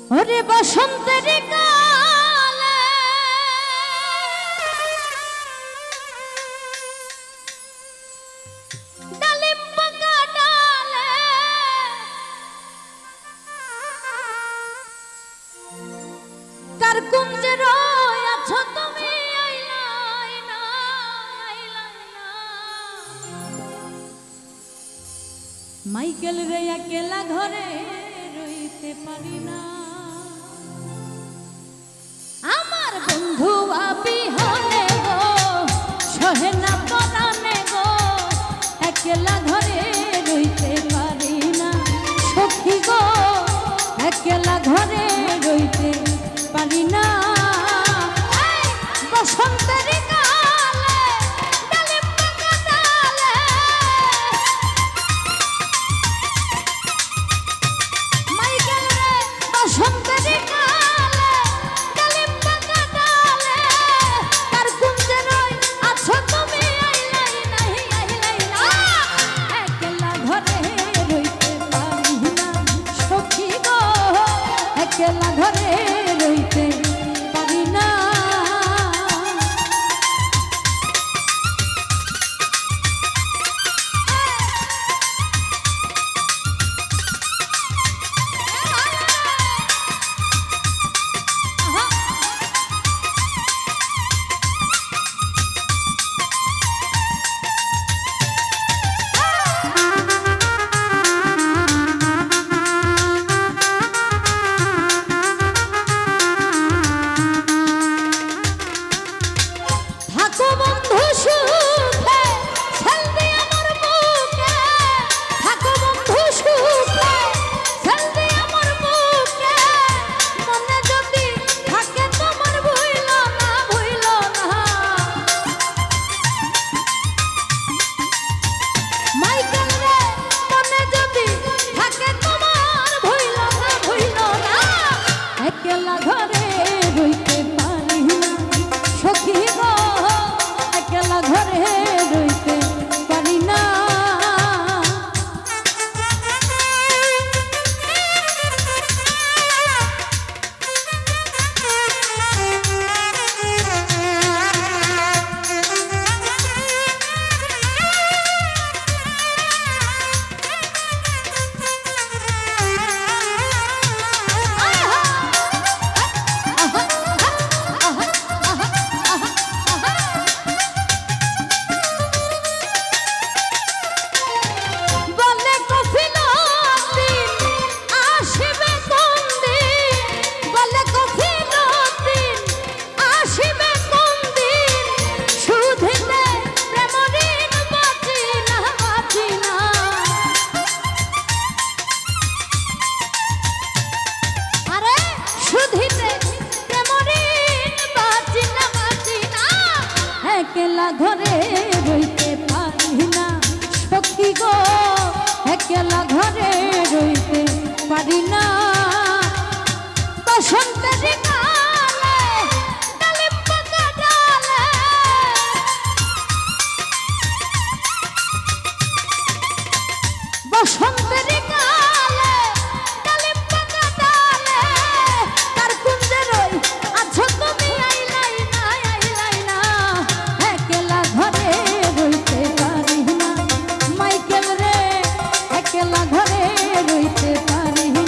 ওরে বসন্তের কালে ডালিম পাকা ডালে কার কুঞ্জে রয় আছো তুমি আইলাই না মাইকেল রে একলা ঘরে রইতে পারি না আমার বন্ধু বিহনে গো সহে না পরানে গো একলা ঘরে রইতে পারি না সখী গো একলা ঘরে রইতে পারি না বসন্তের কালে ডালিম পাকা ডালে মাইকেল রে বসন্তের কালে ডালিম পাকা ডালে তার কুঞ্জে রই আছো তুমি আইলাই না একলা ঘরে রইতে পারি না সখী গো একলা ঘরে রইতে পারি না থাকো বন্ধু সুখে ছেল দিয়ে আমার বুকে থাকো বন্ধু সুখে ছেল দিয়ে আমার বুকে মনে যদি থাকে তোমার ভুইল না মাইকেল রে মনে যদি থাকে তোমার ভুইল না একলা ঘরে রইতে পারি না সখী গো একলা ঘরে রইতে পারি না বলে কফিল দিন আসিবে কোন দিন বলে কফিল দিন আসিবে কোন দিন সুধিতে প্রেম ঋণ বাঁচি না আরে সুধিতে প্রেম ঋণ বাঁচি না একলা ঘরে রইতে পারি না সখী গো একলা ঘরে রইতে পারি না বসন্তের কালে ডালিম পাকা ডালে বসন্তের কালে ডালিম পাকা ডালে তার কুঞ্জে রই আছো তুমি আইলাই না একলা ঘরে রইতে পারি না মাইকেল রে একলা ঘরে রইতে পারি না